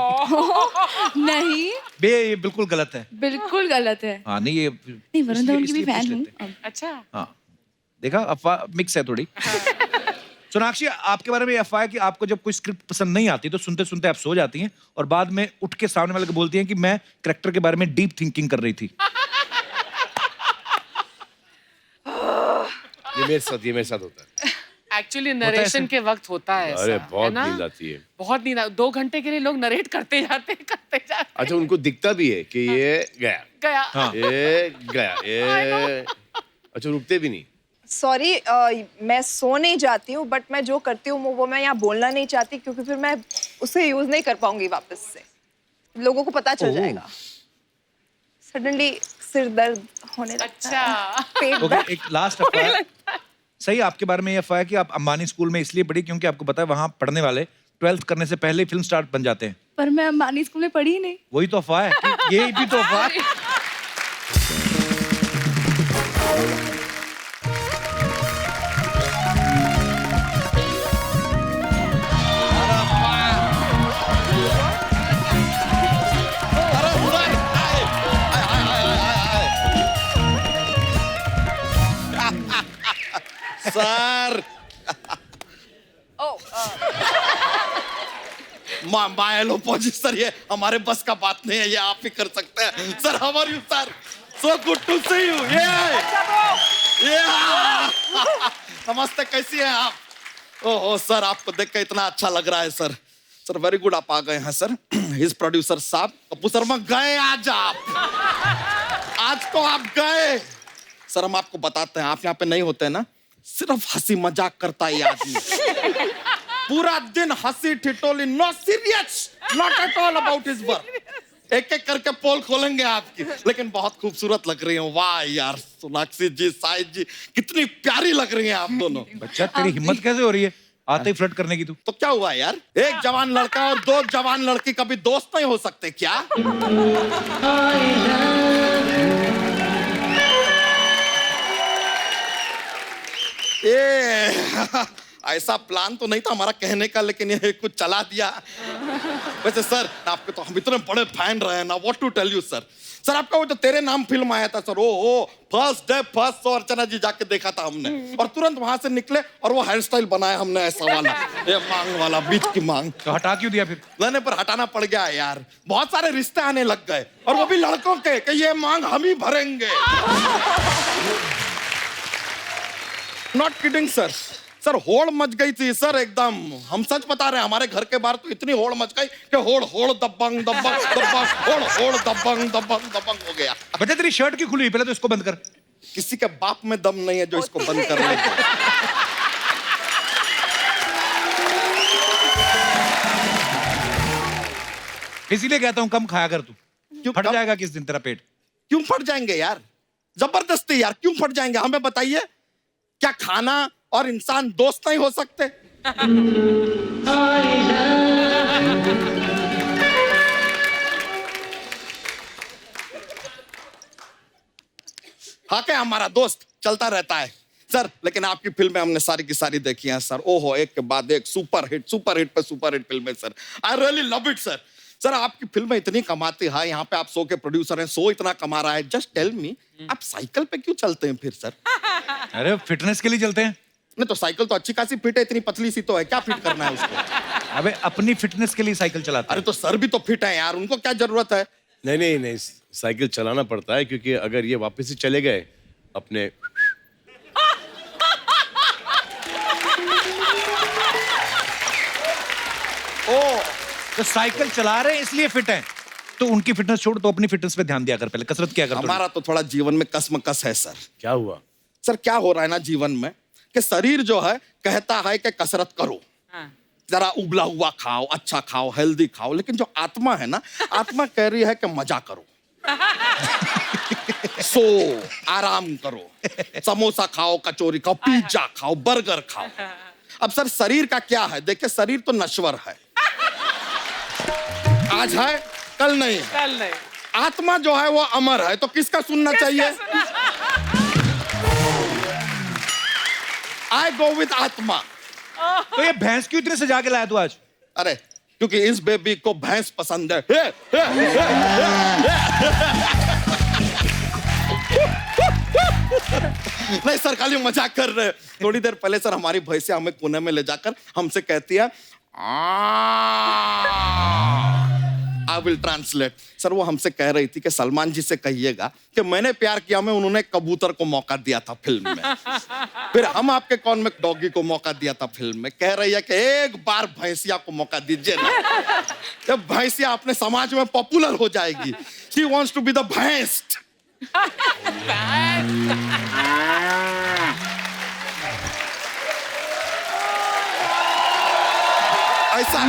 नहीं, ये बिल्कुल गलत है। बिल्कुल गलत है। हाँ नहीं ये नहीं, वरुण धवन की भी इसलिए पूछ फैन हूँ लेते हैं। अब। अच्छा। हाँ देखा अफवाह मिक्स है थोड़ी। सोनाक्षी आपके बारे में ये अफवाह है कि आपको जब कोई स्क्रिप्ट पसंद नहीं आती तो सुनते सुनते आप सो जाती हैं और बाद में उठ के सामने वाले को बोलती हैं कि मैं कैरेक्टर के बारे में डीप थिंकिंग कर रही थी। ये मेरे साथ होता है। एक्चुअली नरेशन के वक्त होता है ऐसा, अरे है बहुत ना? नींद आती है। बहुत नींद 2 घंटे के लिए लोग नरेट करते जाते अच्छा उनको दिखता भी है कि ये गया, गया। हाँ। ये गया, ये अच्छा रुकते भी नहीं। सॉरी, मैं सो नहीं जाती हूँ, बट मैं जो करती हूँ वो मैं यहाँ बोलना नहीं चाहती क्योंकि फिर मैं उसे यूज नहीं कर पाऊंगी वापस से, लोगों को पता चल जाएगा। सडनली सिर दर्द होने लगता है। अच्छा। पेट ओके दर्द। एक लास्ट अफवाह सही आपके बारे में ये अफवाह है कि आप अंबानी स्कूल में इसलिए पढ़ी क्योंकि आपको पता है वहां पढ़ने वाले 12th करने से पहले फिल्म स्टार बन जाते हैं। पर मैं अंबानी स्कूल में पढ़ी ही नहीं। वही तो अफवाह है कि ये भी तो अफवाह है। सर माय एलोपॉजी सर, ये हमारे बस का बात नहीं है, ये आप ही कर सकते हैं sir. How are you sir? So good to see you. ये नमस्ते, कैसी हैं आप? ओहो सर, आपको देख के इतना अच्छा लग रहा है सर। सर वेरी गुड, आप आ गए हैं सर। हिज प्रोड्यूसर साहब, कपूर शर्मा गए आज, आज तो आप गए सर। हम आपको बताते हैं, आप यहाँ पे नहीं होते ना, सिर्फ हंसी मजाक करता है ये आदमी। पूरा दिन हंसी ठिठोली, no serious, not at all about his work. एक एक करके पोल खोलेंगे आपकी, लेकिन बहुत खूबसूरत लग रही हैं। वाह यार, सोनाक्षी जी, साहिद जी, कितनी प्यारी लग रही हैं आप दोनों। बच्चा, तेरी हिम्मत कैसे हो रही है आते ही फ्लर्ट करने की? तू तो क्या हुआ यार, एक जवान लड़का और दो जवान लड़की कभी दोस्त नहीं हो सकते क्या? ऐसा प्लान तो नहीं था हमारा कहने का, लेकिन ये कुछ चला दिया। वैसे सर, आपके तो हम इतने बड़े फैन रहे हैं ना, what to tell you sir. Sir आपका वो जो तेरे नाम फिल्म आया था सर, ओ first day first show Archana ji जाके देखा था हमने, और तुरंत वहां से निकले और वो हेयर स्टाइल बनाया हमने ऐसा वाला, ये मांग वाला, बीच की मांग। तो हटा क्यों दिया फिर? लेने पर हटाना पड़ गया यार, बहुत सारे रिश्ते आने लग गए, और वो भी लड़कों के, कि ये मांग हम ही भरेंगे। Not kidding sir. सर होड़ मच गई थी सर एकदम, हम सच बता रहे हैं। हमारे घर के बाहर तो इतनी होड़ मच गई कि होड़ होड़ दबंग दबंग दबंग, होड़ होड़ दबंग दबंग दबंग हो गया। बच्चा, तेरी शर्ट क्यों खुली? पहले तो इसको बंद कर। किसी के बाप में दम नहीं है जो इसको बंद कर ले। इसीलिए कहता हूँ कम खाया कर तू, क्यों फट जाएगा किस दिन तेरा पेट। क्यों फट जाएंगे यार, जबरदस्ती यार, क्यों फट जाएंगे? हमें बताइए, क्या खाना और इंसान दोस्त नहीं हो सकते? हाँ, क्या हमारा दोस्त चलता रहता है सर, लेकिन आपकी फिल्में हमने सारी की सारी देखी हैं सर। ओहो, एक के बाद एक सुपर हिट पे सुपर हिट फिल्में sir. I really love it sir. Sir आपकी फिल्में इतनी कमाती है, यहाँ पे आप शो के प्रोड्यूसर हैं, शो इतना कमा रहा है। जस्ट टेल मी, आप साइकिल पे क्यों चलते हैं फिर सर? अरे फिटनेस के लिए चलते हैं। नहीं तो साइकिल तो अच्छी खासी फिट है, इतनी पतली सी तो है, क्या फिट करना है उसको? अबे अपनी फिटनेस के लिए साइकिल चलाते अरे तो सर भी तो फिट है यार, उनको क्या जरूरत है? नहीं नहीं नहीं, साइकिल चलाना पड़ता है, क्योंकि अगर ये वापस ही चले गए अपने तो साइकिल चला रहे हैं इसलिए फिट हैं, तो उनकी फिटनेस छोड़, तो अपनी फिटनेस पे ध्यान दिया कर, पहले कसरत किया कर। हमारा तो थोड़ा जीवन में कसमकस है सर। क्या हुआ सर? क्या हो रहा है ना जीवन में, कि शरीर जो है कहता है कि कसरत करो, जरा उबला हुआ खाओ, अच्छा खाओ, हेल्दी खाओ, लेकिन जो आत्मा है ना, आत्मा कह रही है कि मजा करो, सो आराम करो, समोसा खाओ, कचौरी खाओ, पिज्जा खाओ, बर्गर खाओ। अब सर शरीर का क्या है? देखिए, शरीर तो नश्वर है, आज है कल नहीं है। कल नहीं। आत्मा जो है वो अमर है, तो किसका सुनना चाहिए? आई गो विद आत्मा। तो ये भैंस क्यों इतने सजा के लाया तू आज? अरे क्योंकि इस बेबी को भैंस पसंद है। नहीं सर, खाली मजाक कर रहे हैं। थोड़ी देर पहले सर हमारी भैंसिया हमें कोने में ले जाकर हमसे कहती है, आई विल ट्रांसलेट। सर वो हमसे कह रही थी कि सलमान जी से कहिएगा कि मैंने प्यार किया में उन्होंने कबूतर को मौका दिया था फिल्म में, फिर हम आपके कौन में डॉगी को मौका दिया था फिल्म में। कह रही है कि एक बार भैंसिया को मौका दीजिए ना, जब भैंसिया अपने समाज में पॉपुलर हो जाएगी। She wants to be the भैंस। ऐसा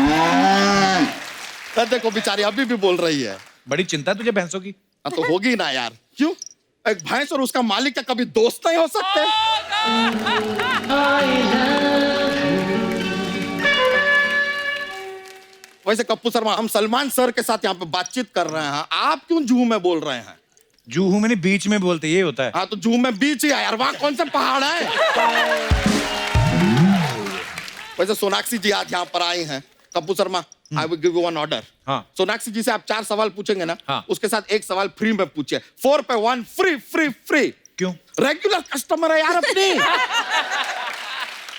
देखो बेचारी अभी भी बोल रही है। बड़ी चिंता तुझे भैंसों की? तो होगी ना यार, क्यों? एक भैंस और उसका मालिक क्या कभी दोस्त नहीं हो सकते? वैसे कप्पू शर्मा, हम सलमान सर के साथ यहाँ पे बातचीत कर रहे हैं, आप क्यों जूहू में बोल रहे हैं? जूहू में नहीं, बीच में बोलते, ये होता है। हाँ तो जूहू में बीच ही है यार, वहां कौन सा पहाड़ है? वैसे सोनाक्षी जी आज यहाँ पर आई हैं। Kappu Sharma, I will give you one order. हाँ। सोनाक्षी जी से आप 4 सवाल पूछेंगे ना, हाँ। उसके साथ एक सवाल फ्री में पूछिए। 4 पे 1 फ्री फ्री फ्री। क्यों? रेगुलर कस्टमर है यार अपनी।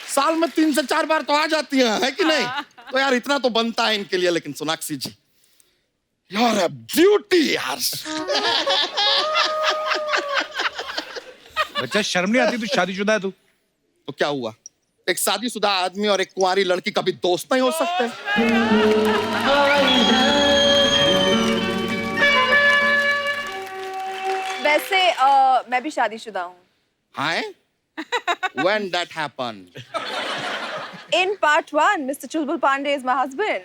साल में 3 से 4 बार तो आ जाती है कि नहीं? तो यार इतना तो बनता है इनके लिए, लेकिन सोनाक्षी जी यार ब्यूटी यार। बच्चा शर्म नहीं आती? तू शादीशुदा है तू? तो क्या हुआ, एक शादीशुदा आदमी और एक कुंवारी लड़की कभी दोस्त नहीं हो सकते? वैसे मैं भी शादीशुदा हूँ। हाँ? When that happened? In part 1, Mr. Chulbul Pandey is my husband.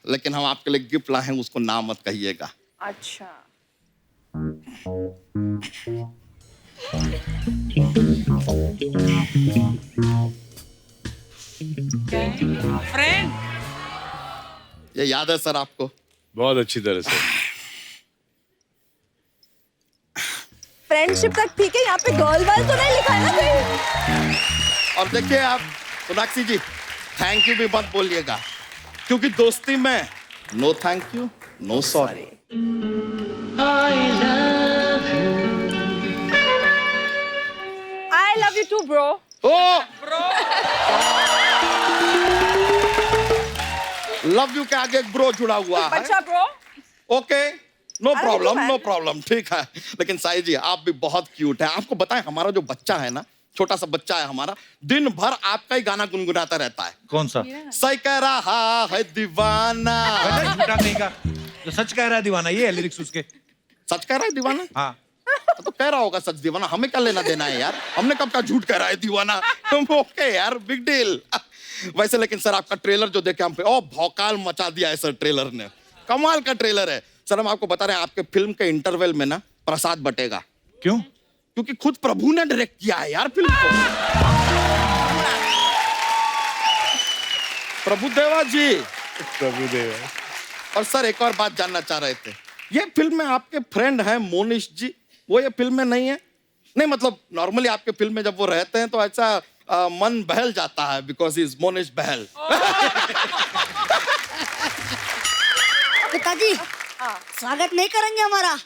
लेकिन हम आपके लिए गिफ्ट लाए हैं, उसको नाम मत कहिएगा। अच्छा। फ्रेंड ये याद है सर आपको? बहुत अच्छी तरह से। फ्रेंडशिप तक ठीक है, यहाँ पे गर्ल वाल तो नहीं लिखा है ना कहीं? और देखिए आप सोनाक्षी जी, थैंक यू भी मत बोलिएगा, क्योंकि दोस्ती में no thank you no sorry. I love you too, bro. Love you के आगे एक ब्रो जुड़ा हुआ है। बच्चा bro. Okay, no I problem, don't know know, problem, ठीक है। लेकिन साई जी आप भी बहुत क्यूट है। आपको बताएं, हमारा जो बच्चा है ना, छोटा सा बच्चा है हमारा, दिन भर आपका ही गाना गुनगुनाता रहता है। कौन सा? सही कह रहा है दीवाना। बेटा झूठा नहीं का, जो सच कह रहा है दीवाना, ये है लिरिक्स उसके। सच कह रहा है दीवाना? हाँ। तो कह रहा होगा सच दीवाना, हमें क्या लेना देना है यार? हमने कब का झूठ कह रहा है दीवाना? तुम ओके यार, बिग डील। वैसे लेकिन सर आपका ट्रेलर जो देखे हम पे, ओ भौकाल मचा दिया है सर ट्रेलर ने। कमाल का ट्रेलर है सर। हम आपको बता रहे हैं, आपके फिल्म के इंटरवल में ना प्रसाद बटेगा। क्यों? क्योंकि खुद प्रभु ने डायरेक्ट किया है यार फिल्म को। प्रभुदेवा जी। प्रभुदेवा। और सर एक और बात जानना चाह रहे थे, ये फिल्म में आपके फ्रेंड हैं मोनिश जी, वो ये फिल्म में नहीं है? नहीं मतलब नॉर्मली आपके फिल्म में जब वो रहते हैं तो ऐसा मन बहल जाता है, बिकॉज इज मोनिश बहल। पिताजी स्वागत नहीं करेंगे हमारा?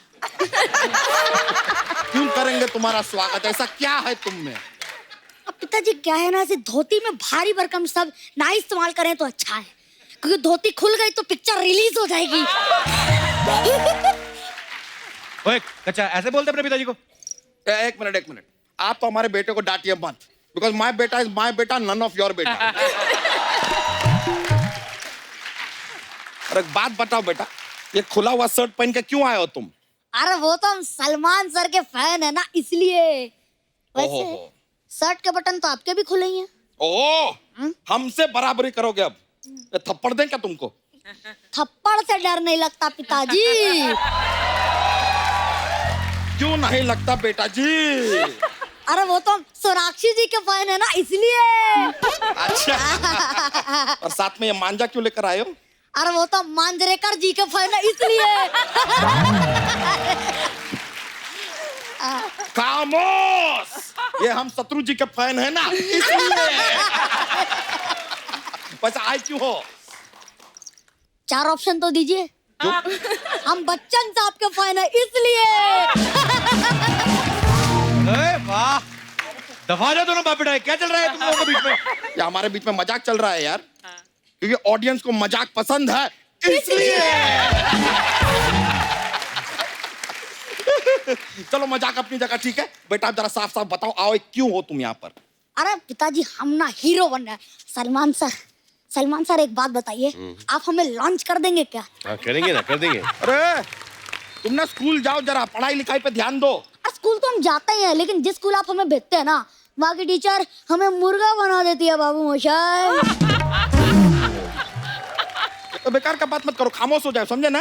क्यों करेंगे तुम्हारा स्वागत? ऐसा क्या है तुम में? अब पिताजी क्या है ना, ऐसे धोती में भारी भरकम सब ना इस्तेमाल करें तो अच्छा है, क्योंकि धोती खुल गई तो पिक्चर रिलीज हो जाएगी। ओए कच्चा, ऐसे बोलते अपने पिताजी को? एक मिनट, आप तो हमारे बेटे को डांटिए मत, बिकॉज माय बेटा इज माय बेटा, नन ऑफ योर बेटा। और एक बात बताओ बेटा, ये खुला हुआ शर्ट पहन के क्यों आए हो तुम? अरे वो तो हम सलमान सर के फैन है ना, इसलिए। वैसे ओहो। शर्ट के बटन तो आपके भी खुले ही हैं। ओह, हमसे बराबरी करोगे अब? ये थप्पड़ दें क्या तुमको? थप्पड़ से डर नहीं लगता पिताजी। क्यों नहीं लगता बेटा जी? अरे वो तो हम सोनाक्षी जी के फैन है ना, इसलिए। अच्छा। और साथ में ये मांझा क्यों लेकर आए हो? अरे वो तो मांजरेकर जी के फैन है, इसलिए। खामोश, ये हम शत्रु जी के फैन है ना, इसलिए। वैसे आए क्यों हो? 4 ऑप्शन तो दीजिए। हम बच्चन साहब के फैन है, इसलिए। वाह, दफा जा दोनों बाप बेटा, क्या चल रहा है तुम लोगों के बीच में? या हमारे बीच में मजाक चल रहा है यार, क्योंकि ऑडियंस को मजाक पसंद है, इसलिए। चलो मजाक अपनी जगह ठीक है। बेटा आप जरा साफ साफ बताओ, आओ क्यों हो तुम यहाँ पर? अरे पिताजी हम ना हीरो बन रहे हैं। सलमान सर एक बात बताइए, आप हमें लॉन्च कर देंगे क्या? हाँ करेंगे ना, कर देंगे। अरे तुम ना स्कूल जाओ, जरा पढ़ाई लिखाई पे ध्यान दो। स्कूल तो हम जाते ही हैं, लेकिन जिस स्कूल आप हमें भेजते हैं ना, वहाँ की टीचर हमें मुर्गा बना देती है बाबू मोशाय। तो बेकार का बात मत करो, खामोश हो जाए, समझे ना?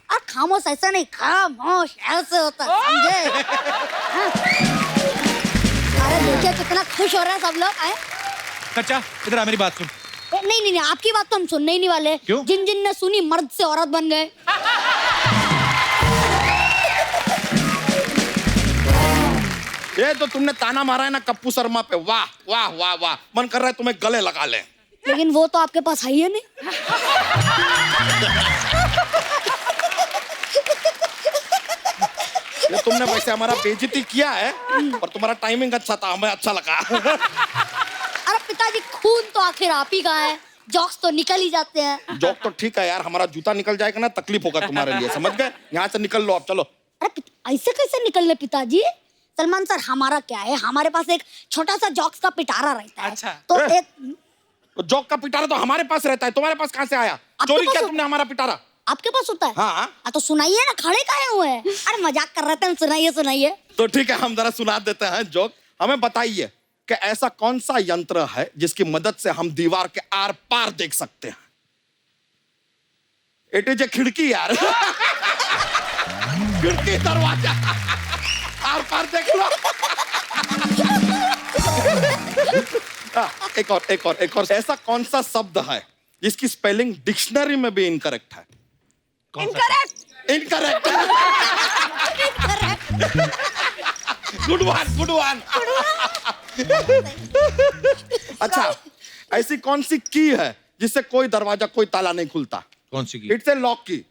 और खामोश ऐसा नहीं, खामोश ऐसे होता है, समझे? हाँ। अरे देखिए कितना खुश हो रहे हैं सब लोग। कच्चा इधर आ, मेरी बात सुन। नहीं, आपकी बात तो हम सुनने ही नहीं वाले। क्यों? जिन ने सुनी मर्द से औरत बन गए। ये तो तुमने ताना मारा है ना कप्पू शर्मा पे, वाह वाह वाह वाह, मन कर रहा है तुम्हें गले लगा ले। लेकिन वो तो आपके पास है ही नहीं। ये तुमने वैसे हमारा बेइज्जती किया है, और तुम्हारा टाइमिंग अच्छा था, हमें अच्छा लगा। अरे पिताजी खून तो आखिर आप ही का है, जॉक्स तो निकल ही जाते हैं। जोक तो ठीक है यार, हमारा जूता निकल जाएगा ना तकलीफ होगा तुम्हारे लिए, समझ गए? यहाँ से निकल लो आप, चलो। अरे ऐसे कैसे निकलने पिताजी? सलमान सर, हमारा क्या है, हमारे पास एक छोटा सा जॉक्स का पिटारा रहता है। अच्छा। तो ए, एक जोक का पिटारा तो हमारे पास रहता है, तुम्हारे पास कहाँ से आया? आपके चोरी पास किया हो- तुमने हमारा पिटारा? आपके पास होता है? हाँ। तो सुनाइए ना, खड़े काहे हुए हैं? अरे मजाक कर रहे थे, सुनाइए सुनाइए। तो ठीक है, हम जरा सुना देते हैं जोक। हमें बताइए कि ऐसा कौन सा यंत्र है जिसकी मदद से हम दीवार के आर पार देख सकते हैं? इट इज ए खिड़की यार। खिड़की, दरवाजा, आर पार देख लो। एक और ऐसा कौन सा शब्द है जिसकी स्पेलिंग डिक्शनरी में भी इनकरेक्ट है? इनकरेक्ट। Good one. अच्छा, ऐसी कौन सी की है जिससे कोई दरवाजा, कोई ताला नहीं खुलता? कौन सी की? इट्स ए लॉक की।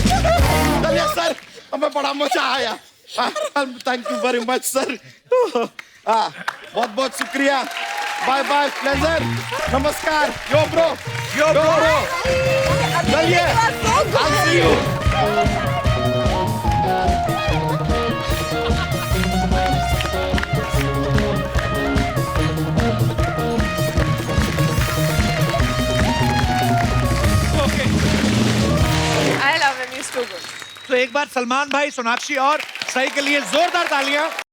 चलिए सर, हमें बड़ा मजा आया। Thank you very much sir. बहुत बहुत शुक्रिया। बाय बाय, प्लेजर, नमस्कार। यो ब्रो। चलिए, I'll see you. I love him. He's too good. तो एक बार सलमान भाई, सोनाक्षी और सही के लिए जोरदार तालियां।